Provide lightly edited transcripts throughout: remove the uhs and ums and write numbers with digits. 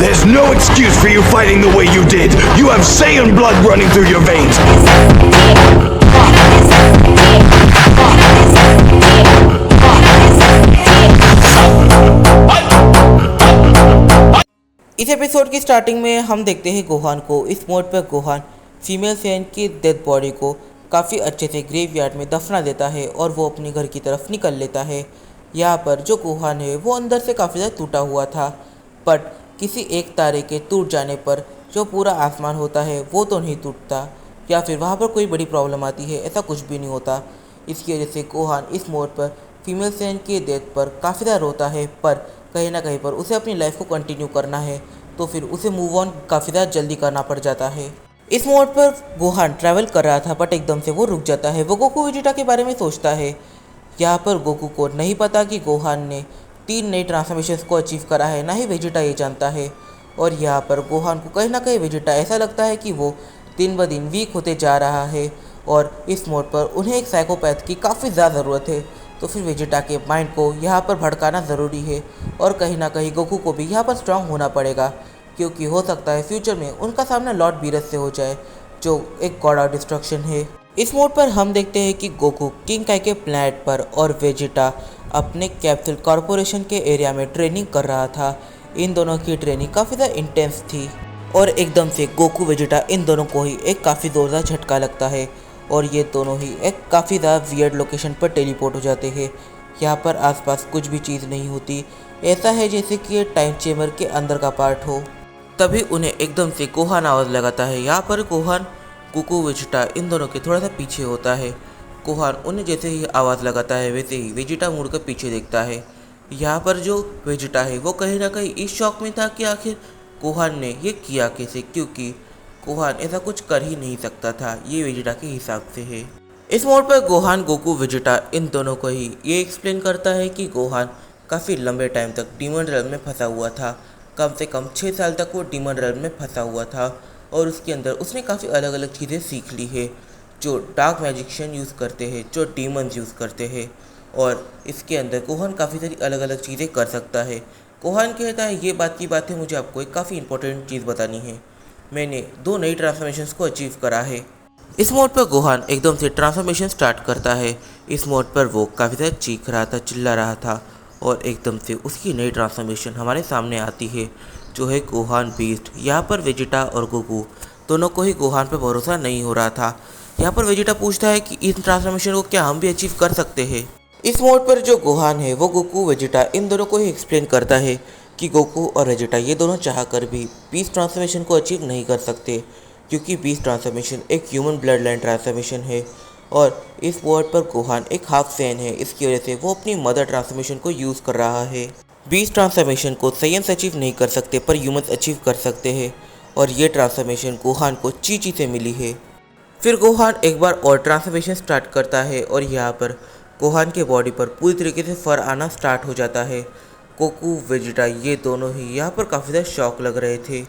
There's no excuse for you fighting the way you did. You have Saiyan blood running through your veins. इस episode की starting में हम देखते हैं Gohan को। इस मोड पर गोहान फीमेल सैन की डेड बॉडी को काफ़ी अच्छे से ग्रेवयार्ड में दफना देता है और वो अपने घर की तरफ निकल लेता है। यहाँ पर जो गोहान है वो अंदर से काफ़ी ज़्यादा टूटा हुआ था, बट किसी एक तारे के टूट जाने पर जो पूरा आसमान होता है वो तो नहीं टूटता, या फिर वहाँ पर कोई बड़ी प्रॉब्लम आती है, ऐसा कुछ भी नहीं होता। इसकी वजह से गोहान इस मोड पर फीमेल सैन के डेथ पर काफ़ी ज़्यादा रोता है, पर कहीं ना कहीं पर उसे अपनी लाइफ को कंटिन्यू करना है, तो फिर उसे मूव ऑन काफ़ी ज़्यादा जल्दी करना पड़ जाता है। इस मोड पर गोहान ट्रैवल कर रहा था, बट एकदम से वो रुक जाता है। वो गोकू वेजिटा के बारे में सोचता है। यहाँ पर गोकू को नहीं पता कि गोहान ने 3 नई ट्रांसफॉर्मेशंस को अचीव करा है, ना ही वेजिटा ये जानता है। और यहाँ पर गोहान को कहीं ना कहीं वेजिटा ऐसा लगता है कि वो दिन ब दिन वीक होते जा रहा है और इस मोड पर उन्हें एक साइकोपैथ की काफ़ी ज़्यादा ज़रूरत है। तो फिर वेजिटा के माइंड को यहाँ पर भड़काना ज़रूरी है और कहीं ना कहीं गोकू को भी यहाँ पर स्ट्रांग होना पड़ेगा, क्योंकि हो सकता है फ्यूचर में उनका सामना लॉर्ड बीरस से हो जाए, जो एक गॉड ऑफ डिस्ट्रक्शन है। इस मोड पर हम देखते हैं कि गोकू किंग काई के प्लैनेट पर और वेजिटा अपने कैप्सूल कॉरपोरेशन के एरिया में ट्रेनिंग कर रहा था। इन दोनों की ट्रेनिंग काफ़ी ज़्यादा इंटेंस थी और एकदम से गोकू वेजिटा इन दोनों को ही एक काफ़ी ज़ोरदार झटका लगता है और ये दोनों ही एक काफ़ी ज़्यादा वियर्ड लोकेशन पर टेलीपोर्ट हो जाते हैं। यहाँ पर आसपास कुछ भी चीज़ नहीं होती, ऐसा है जैसे कि ये टाइम चेम्बर के अंदर का पार्ट हो। तभी उन्हें एकदम से गोहान आवाज़ लगाता है। यहाँ पर गोहान गोकू वेजिटा इन दोनों के थोड़ा सा पीछे होता है। गोहान उन्हें जैसे ही आवाज़ लगाता है वैसे ही वेजिटा मुड़ कर पीछे देखता है। यहाँ पर जो वेजिटा है वो कहीं ना कहीं इस शौक में था कि आखिर गोहान ने ये किया कैसे, क्योंकि गोहान ऐसा कुछ कर ही नहीं सकता था, ये वेजिटा के हिसाब से है। इस मोड पर गोहान गोकू वेजिटा इन दोनों को ही ये एक्सप्लेन करता है कि गोहान काफ़ी लंबे टाइम तक डीमन रेल्म में फंसा हुआ था। कम से कम 6 साल तक वो डीमन रेल्म में फंसा हुआ था और उसके अंदर उसने काफ़ी अलग अलग चीज़ें सीख ली है, जो डार्क मैजिशियन यूज़ करते हैं, जो डीमंस यूज़ करते हैं, और इसके अंदर गोहान काफ़ी सारी अलग अलग चीज़ें कर सकता है। गोहान कहता है ये बात की बात है, मुझे आपको एक काफ़ी इंपॉर्टेंट चीज़ बतानी है। मैंने 2 नई ट्रांसफॉर्मेशंस को अचीव करा है। इस मोड पर गोहान एकदम से ट्रांसफॉर्मेशन स्टार्ट करता है। इस मोड पर वो काफ़ी ज़्यादा चीख रहा था, चिल्ला रहा था और एकदम से उसकी नई ट्रांसफॉर्मेशन हमारे सामने आती है, जो है गोहान बीस्ट। यहाँ पर वेजिटा और गोकू दोनों को ही गोहान पर भरोसा नहीं हो रहा था। यहाँ पर वेजिटा पूछता है कि इस ट्रांसफॉर्मेशन को क्या हम भी अचीव कर सकते हैं। इस मोड पर जो गोहान है वो गोकू वेजिटा इन दोनों को ही एक्सप्लेन करता है कि गोकू और वेजिटा ये दोनों चाह कर भी बीस्ट ट्रांसफॉर्मेशन को अचीव नहीं कर सकते, क्योंकि बीस्ट ट्रांसफॉर्मेशन एक ह्यूमन ब्लड लाइन ट्रांसफॉर्मेशन है और इस वर्ड पर गोहान एक हाफ सैन है। इसकी वजह से वो अपनी मदर ट्रांसफॉर्मेशन को यूज़ कर रहा है। बीस्ट ट्रांसफॉर्मेशन को सैयन्स अचीव नहीं कर सकते, पर ह्यूमन्स अचीव कर सकते हैं और ये ट्रांसफॉर्मेशन गोहान को चीची से मिली है। फिर गोहान एक बार और ट्रांसफॉर्मेशन स्टार्ट करता है और यहाँ पर गोहान के बॉडी पर पूरी तरीके से फर आना स्टार्ट हो जाता है। गोकू वेजिटा ये दोनों ही यहाँ पर काफ़ी ज़्यादा शॉक लग रहे थे।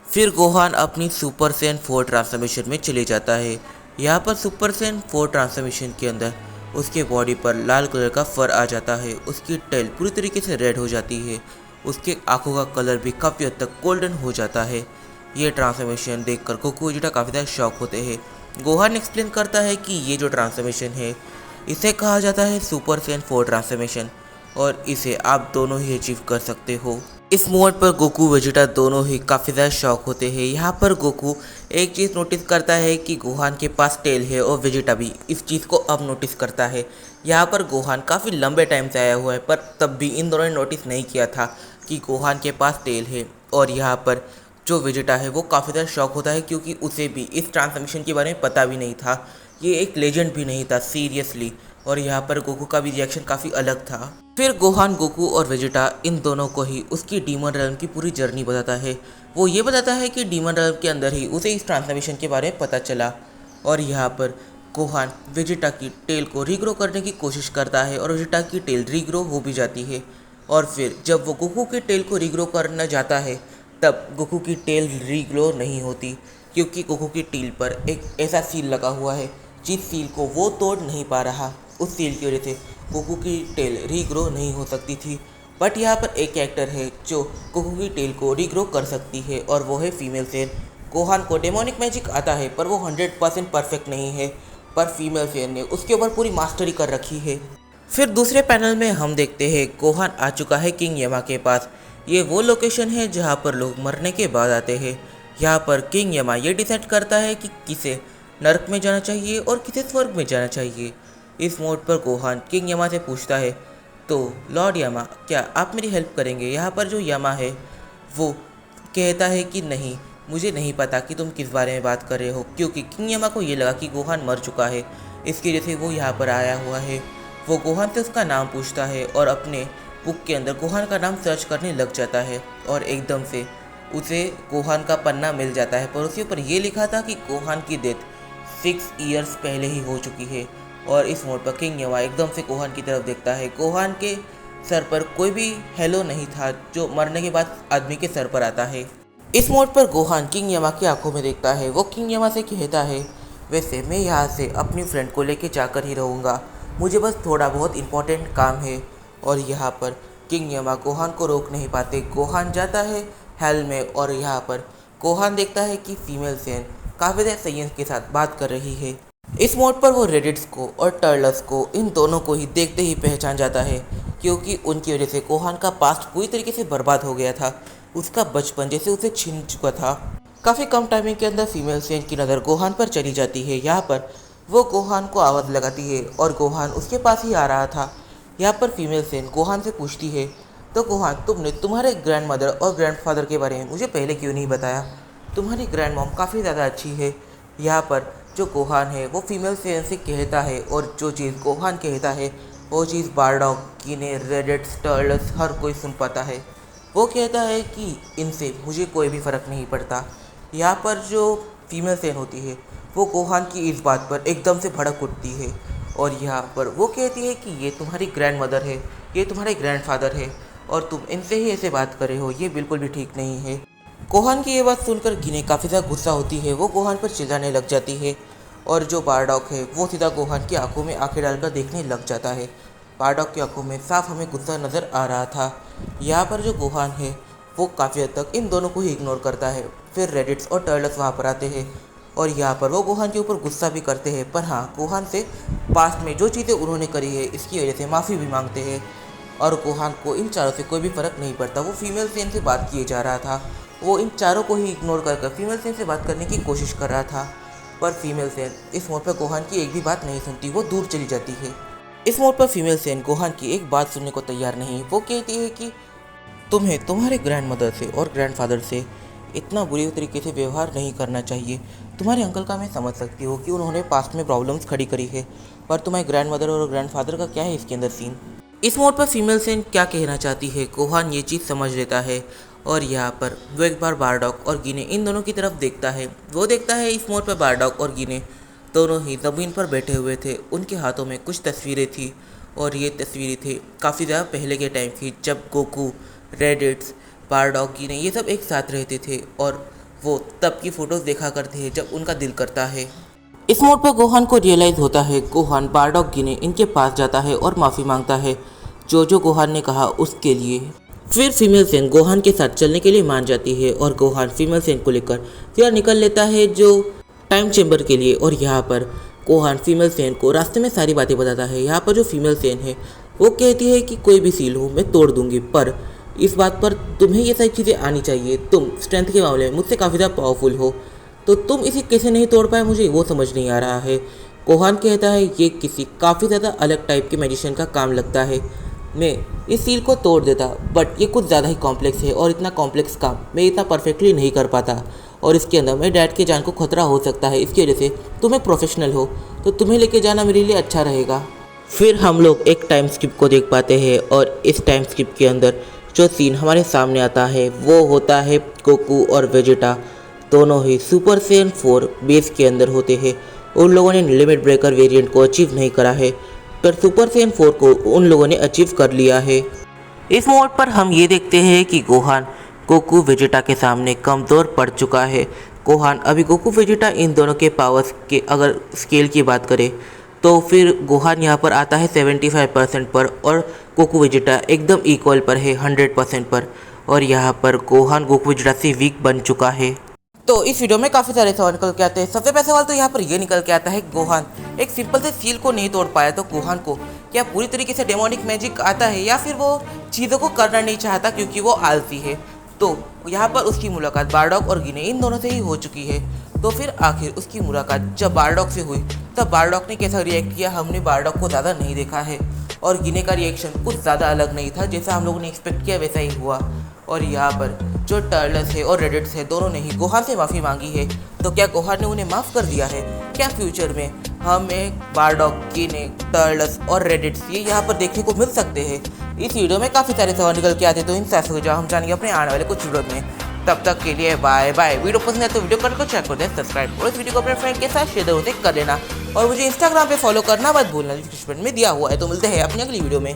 फिर गोहान अपनी सुपर सैन 4 ट्रांसफॉर्मेशन में चले जाता है। यहाँ पर सुपर सैन 4 ट्रांसफॉर्मेशन के अंदर उसके बॉडी पर लाल कलर का फर आ जाता है, उसकी टेल पूरी तरीके से रेड हो जाती है, उसके आँखों का कलर भी काफ़ी हद तक गोल्डन हो जाता है। ये ट्रांसफॉर्मेशन देखकर गोकू वेजिटा काफ़ी ज़्यादा शॉक होते हैं। गोहान एक्सप्लेन करता है कि ये जो ट्रांसफॉर्मेशन है इसे कहा जाता है सुपर सैन 4 ट्रांसफॉर्मेशन और इसे आप दोनों ही अचीव कर सकते हो। इस मोड पर गोकू वेजिटा दोनों ही काफ़ी ज़्यादा शॉक होते हैं। यहाँ पर गोकू एक चीज़ नोटिस करता है कि गोहान के पास टेल है और वेजिटा भी इस चीज़ को अब नोटिस करता है। यहाँ पर गोहान काफ़ी लंबे टाइम से आया हुआ है, पर तब भी इन दोनों ने नोटिस नहीं किया था कि गोहान के पास टेल है। और यहाँ पर जो वेजिटा है वो काफ़ी ज़्यादा शॉक होता है, क्योंकि उसे भी इस ट्रांसफॉर्मेशन के बारे में पता भी नहीं था, ये एक लेजेंड भी नहीं था सीरियसली। और यहाँ पर गोकू का भी रिएक्शन काफ़ी अलग था। फिर गोहान गोकू और वेजिटा इन दोनों को ही उसकी डीमन रेल्म की पूरी जर्नी बताता है। वो ये बताता है कि डीमन रेल्म के अंदर ही उसे इस ट्रांसफॉर्मेशन के बारे में पता चला और यहाँ पर गोहान वेजिटा की टेल को रीग्रो करने की कोशिश करता है और वेजिटा की टेल रीग्रो हो भी जाती है। और फिर जब वो गोकू की टेल को रीग्रो करना जाता है तब गोकू की टेल रीग्रो नहीं होती, क्योंकि गोकू की टेल पर एक ऐसा सील लगा हुआ है जिस सील को वो तोड़ नहीं पा रहा। उस सील की वजह से गोकू की टेल रीग्रो नहीं हो सकती थी बट यहाँ पर एक कैरेक्टर है जो गोकू की टेल को रीग्रो कर सकती है और वो है फीमेल सेन। गोहान को डेमोनिक मैजिक आता है पर वो 100% परफेक्ट नहीं है, पर फीमेल सेन ने उसके ऊपर पूरी मास्टरी कर रखी है। फिर दूसरे पैनल में हम देखते हैं गोहान आ चुका है किंग यमा के पास। ये वो लोकेशन है जहाँ पर लोग मरने के बाद आते हैं। यहाँ पर किंग यमा ये डिसाइड करता है कि किसे नर्क में जाना चाहिए और किसे स्वर्ग में जाना चाहिए। इस मोड पर गोहान किंग यमा से पूछता है, तो लॉर्ड यमा क्या आप मेरी हेल्प करेंगे। यहाँ पर जो यमा है वो कहता है कि नहीं, मुझे नहीं पता कि तुम किस बारे में बात कर रहे हो, क्योंकि किंग यमा को ये लगा कि गोहान मर चुका है, इसकी वजह से वो यहाँ पर आया हुआ है। वो गोहान से उसका नाम पूछता है और अपने बुक के अंदर गोहान का नाम सर्च करने लग जाता है और एकदम से उसे गोहान का पन्ना मिल जाता है, पर उसके ऊपर ये लिखा था कि गोहान की डेथ 6 ईयर्स पहले ही हो चुकी है। और इस मोड पर किंग यमा एकदम से गोहान की तरफ देखता है। गोहान के सर पर कोई भी हेलो नहीं था जो मरने के बाद आदमी के सर पर आता है। इस मोड पर गोहान किंग यमा की आंखों में देखता है। वो किंग यमा से कहता है, वैसे मैं यहाँ से अपनी फ्रेंड को लेके जाकर ही रहूँगा, मुझे बस थोड़ा बहुत इम्पोर्टेंट काम है। और यहाँ पर किंग यमा गोहान को रोक नहीं पाते। गोहान जाता है हेल में और यहाँ पर गोहान देखता है कि फीमेल सेन काफ़ी देर सैयन के साथ बात कर रही है। इस मोड पर वो रेडिट्स को और टर्लस को, इन दोनों को ही देखते ही पहचान जाता है, क्योंकि उनकी वजह से गोहान का पास्ट पूरी तरीके से बर्बाद हो गया था। उसका बचपन जैसे उसे छीन चुका था। काफ़ी कम टाइमिंग के अंदर फीमेल सेन की नज़र गोहान पर चली जाती है। यहाँ पर वो गोहान को आवाज़ लगाती है और गोहान उसके पास ही आ रहा था। यहाँ पर फीमेल सेन गोहान से पूछती है, तो गोहान तुमने तुम्हारे ग्रैंड मदर और ग्रैंडफादर के बारे में मुझे पहले क्यों नहीं बताया। तुम्हारी ग्रैंड मॉम काफ़ी ज़्यादा अच्छी है। यहाँ पर जो गोहान है वो फीमेल सेन से कहता है और जो चीज़ गोहान कहता है वो चीज़ बारडॉग, कीने, रेडिट्स, टर्लस हर कोई सुन पाता है। वो कहता है कि इनसे मुझे कोई भी फ़र्क नहीं पड़ता। यहाँ पर जो फीमेल सेन होती है वो गोहान की इस बात पर एकदम से भड़क उठती है और यहाँ पर वो कहती है कि ये तुम्हारी ग्रैंड मदर है, ये तुम्हारे ग्रैंडफादर है और तुम इनसे ही ऐसे बात कर रहे हो, ये बिल्कुल भी ठीक नहीं है। गोहान की ये बात सुनकर गिने काफ़ी ज़्यादा गुस्सा होती है। वो गोहान पर चिल्लाने लग जाती है और जो बारडॉग है वो सीधा गोहान की आंखों में आंखें डालकर देखने लग जाता है। बारडॉग की आंखों में साफ हमें गुस्सा नज़र आ रहा था। यहाँ पर जो गोहान है वो काफ़ी हद तक इन दोनों को ही इग्नोर करता है। फिर रेडिट्स और टर्लस वहाँ पर आते हैं और यहाँ पर वो गोहान के ऊपर गुस्सा भी करते हैं, पर हाँ गोहान से पास्ट में जो चीज़ें उन्होंने करी है इसकी वजह से माफ़ी भी मांगते हैं। और गोहान को इन चारों से कोई भी फ़र्क नहीं पड़ता। वो फीमेल सेन से बात किए जा रहा था, वो इन चारों को ही इग्नोर कर फीमेल सेन से बात करने की कोशिश कर रहा था, पर फीमेल सेन इस मोड पर गोहान की एक भी बात नहीं सुनती, वो दूर चली जाती है। इस मोड पर फीमेल सेन गोहान की एक बात सुनने को तैयार नहीं। वो कहती है कि तुम्हें तुम्हारे ग्रैंड मदर से और ग्रैंडफादर से इतना बुरी तरीके से व्यवहार नहीं करना चाहिए। तुम्हारे अंकल का मैं समझ सकती हूँ कि उन्होंने पास्ट में प्रॉब्लम्स खड़ी करी है, पर तुम्हारे ग्रैंड मदर और ग्रैंडफादर का क्या है इसके अंदर सीन। इस मोड पर फीमेल सेन क्या कहना चाहती है गोहान ये चीज़ समझ लेता है और यहाँ पर वो एक बार बारडॉग और गिने इन दोनों की तरफ देखता है। वो देखता है इस मोड पर बारडॉग और गिने दोनों ही ज़मीन पर बैठे हुए थे। उनके हाथों में कुछ तस्वीरें थी और ये तस्वीरें थी काफ़ी ज़्यादा पहले के टाइम की, जब गोकू, रेडिट्स, बारडॉग, गिने ये सब एक साथ रहते थे और वो तब की फ़ोटोज़ देखा करते हैं जब उनका दिल करता है। इस मोड पर गोहान को रियलाइज़ होता है। गोहान बारडॉग, गिने इनके पास जाता है और माफ़ी मांगता है जो गोहान ने कहा उसके लिए। फिर फीमेल सेन गोहान के साथ चलने के लिए मान जाती है और गोहान फीमेल सेन को लेकर फिर निकल लेता है जो टाइम चेम्बर के लिए। और यहाँ पर गोहान फीमेल सेन को रास्ते में सारी बातें बताता है। यहाँ पर जो फीमेल सेन है वो कहती है कि कोई भी सील हो मैं तोड़ दूंगी, पर इस बात पर तुम्हें ये सारी चीज़ें आनी चाहिए। तुम स्ट्रेंथ के मामले में मुझसे काफ़ी ज़्यादा पावरफुल हो, तो तुम इसे कैसे नहीं तोड़ पाए मुझे वो समझ नहीं आ रहा है। गोहान कहता है ये किसी काफ़ी ज़्यादा अलग टाइप के मैजिशियन का काम लगता है, मैं इस सील को तोड़ देता, बट ये कुछ ज़्यादा ही कॉम्प्लेक्स है और इतना कॉम्प्लेक्स काम मैं इतना परफेक्टली नहीं कर पाता और इसके अंदर मेरे डैड के जान को खतरा हो सकता है। इसकी वजह से तुम एक प्रोफेशनल हो तो तुम्हें लेके जाना मेरे लिए अच्छा रहेगा। फिर हम लोग एक टाइम स्किप को देख पाते हैं और इस टाइम स्किप के अंदर जो सीन हमारे सामने आता है वो होता है गोकू और वेजिटा दोनों ही सुपर सैयन 4 बेस के अंदर होते हैं। उन लोगों ने लिमिट ब्रेकर वेरिएंट को अचीव नहीं करा है, पर सुपर सैयन 4 को उन लोगों ने अचीव कर लिया है। इस मोड पर हम ये देखते हैं कि गोहान गोकू वेजिटा के सामने कमज़ोर पड़ चुका है। गोहान अभी गोकू वेजिटा इन दोनों के पावर्स के अगर स्केल की बात करें तो फिर गोहान यहाँ पर आता है 75% पर और गोकू वेजिटा एकदम इक्वल पर है 100% पर, और यहाँ पर गोहान गोकू वेजिटा से वीक बन चुका है। तो इस वीडियो में काफ़ी सारे सवाल निकल के आते हैं। सबसे पहले सवाल तो यहाँ पर ये निकल के आता है, गोहान एक सिंपल से सील को नहीं तोड़ पाया तो गोहान को क्या पूरी तरीके से डेमोनिक मैजिक आता है या फिर वो चीज़ों को करना नहीं चाहता क्योंकि वो आलसी है। तो यहाँ पर उसकी मुलाकात बारडॉग और गिने इन दोनों से ही हो चुकी है। तो फिर आखिर उसकी मुलाकात जब बारडॉग से हुई तब बारडॉग ने कैसा रिएक्ट किया, हमने बारडॉग को ज़्यादा नहीं देखा है और गिने का रिएक्शन कुछ ज़्यादा अलग नहीं था, जैसा हम लोगों ने एक्सपेक्ट किया वैसा ही हुआ। और यहाँ पर जो टर्टल्स है और रेडिट्स है दोनों ने ही गोहान से माफ़ी मांगी है। तो क्या गोहान ने उन्हें माफ़ कर दिया है? क्या फ्यूचर में हमें बारडॉग, गिने, टर्टल्स और रेडिट्स ये यहाँ पर देखने को मिल सकते हैं? इस वीडियो में काफ़ी सारे सवाल निकल के आते, तो इन सारे सुझाव हम जानेंगे अपने आने वाले कुछ वीडियो में। तब तक के लिए बाय बाय। वीडियो पसंद है तो वीडियो को चेक कर दें, सब्सक्राइब और इस वीडियो को अपने फ्रेंड के साथ शेयर जरूर कर लेना और मुझे इंस्टाग्राम पे फॉलो करना मत भूलना, डिस्क्रिप्शन में दिया हुआ है। तो मिलते हैं अपनी अगली वीडियो में।